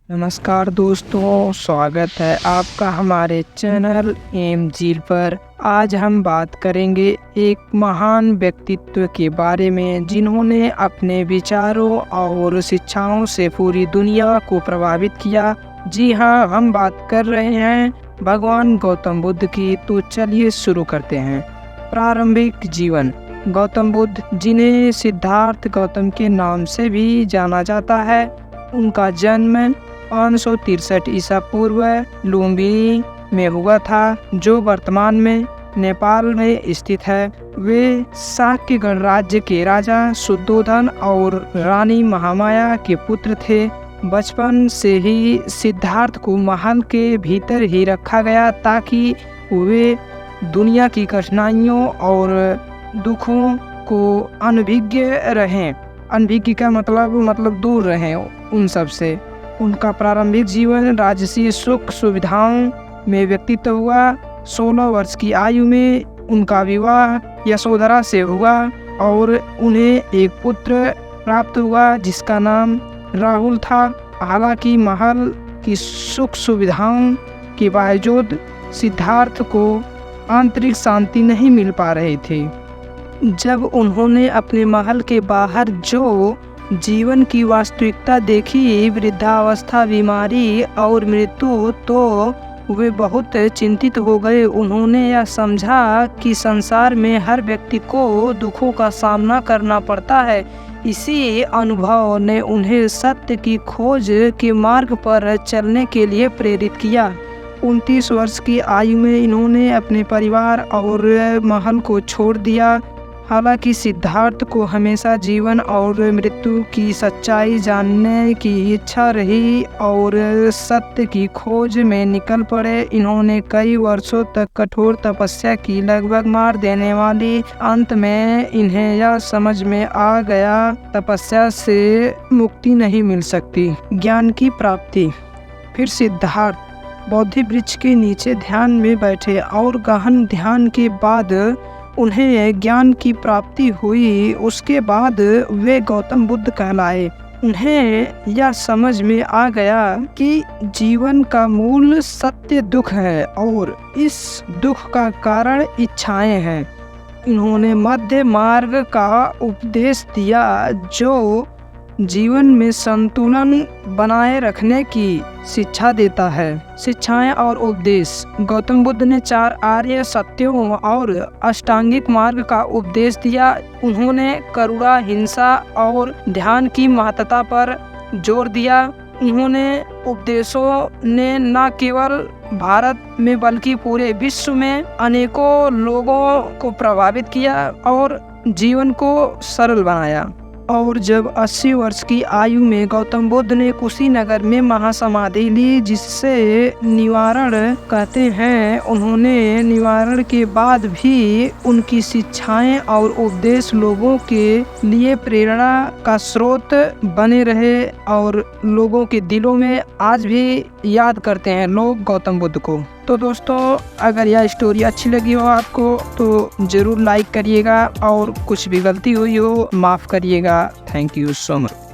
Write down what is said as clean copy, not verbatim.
नमस्कार दोस्तों, स्वागत है आपका हमारे चैनल एम झील पर। आज हम बात करेंगे एक महान व्यक्तित्व के बारे में जिन्होंने अपने विचारों और शिक्षाओं से पूरी दुनिया को प्रभावित किया। जी हाँ, हम बात कर रहे हैं भगवान गौतम बुद्ध की। तो चलिए शुरू करते हैं। प्रारंभिक जीवन। गौतम बुद्ध, जिन्हें सिद्धार्थ गौतम के नाम से भी जाना जाता है, उनका जन्म 563 ईसा पूर्व लुम्बिनी में हुआ था, जो वर्तमान में नेपाल में स्थित है। वे शाक्य गणराज्य के राजा शुद्धोधन और रानी महामाया के पुत्र थे। बचपन से ही सिद्धार्थ को महल के भीतर ही रखा गया ताकि वे दुनिया की कठिनाइयों और दुखों को अनभिज्ञ रहें। अनभिज्ञ का मतलब दूर रहें उन सब से। उनका प्रारंभिक जीवन राजसी सुख सुविधाओं में व्यतीत हुआ। 16 वर्ष की आयु में उनका विवाह यशोधरा से हुआ और उन्हें एक पुत्र प्राप्त हुआ जिसका नाम राहुल था। हालांकि महल की सुख सुविधाओं के बावजूद सिद्धार्थ को आंतरिक शांति नहीं मिल पा रही थी। जब उन्होंने अपने महल के बाहर जो जीवन की वास्तविकता देखी, वृद्धावस्था, बीमारी और मृत्यु, तो वे बहुत चिंतित हो गए। उन्होंने यह समझा कि संसार में हर व्यक्ति को दुखों का सामना करना पड़ता है। इसी अनुभव ने उन्हें सत्य की खोज के मार्ग पर चलने के लिए प्रेरित किया। 29 वर्ष की आयु में इन्होंने अपने परिवार और महल को छोड़ दिया। हालांकि सिद्धार्थ को हमेशा जीवन और मृत्यु की सच्चाई जानने की इच्छा रही और सत्य की खोज में निकल पड़े। इन्होंने कई वर्षों तक कठोर तपस्या की, लगभग मार देने वाली। अंत में इन्हें यह समझ में आ गया, तपस्या से मुक्ति नहीं मिल सकती। ज्ञान की प्राप्ति। फिर सिद्धार्थ बोधि वृक्ष के नीचे ध्यान में बैठे और गहन ध्यान के बाद उन्हें ज्ञान की प्राप्ति हुई। उसके बाद वे गौतम बुद्ध कहलाए। उन्हें यह समझ में आ गया कि जीवन का मूल सत्य दुख है और इस दुख का कारण इच्छाएं हैं। इन्होंने मध्य मार्ग का उपदेश दिया जो जीवन में संतुलन बनाए रखने की शिक्षा देता है। शिक्षाएं और उपदेश। गौतम बुद्ध ने 4 आर्य सत्यों और अष्टांगिक मार्ग का उपदेश दिया। उन्होंने करुणा, हिंसा और ध्यान की महत्ता पर जोर दिया। उन्होंने उपदेशों ने न केवल भारत में बल्कि पूरे विश्व में अनेकों लोगों को प्रभावित किया और जीवन को सरल बनाया। और जब 80 वर्ष की आयु में गौतम बुद्ध ने कुशीनगर में महासमाधि ली, जिससे निवारण कहते हैं, उन्होंने निवारण के बाद भी उनकी शिक्षाएं और उपदेश लोगों के लिए प्रेरणा का स्रोत बने रहे और लोगों के दिलों में आज भी याद करते हैं लोग गौतम बुद्ध को। तो दोस्तों, अगर यह स्टोरी अच्छी लगी हो आपको तो ज़रूर लाइक करिएगा और कुछ भी गलती हुई हो माफ़ करिएगा। Thank you so much.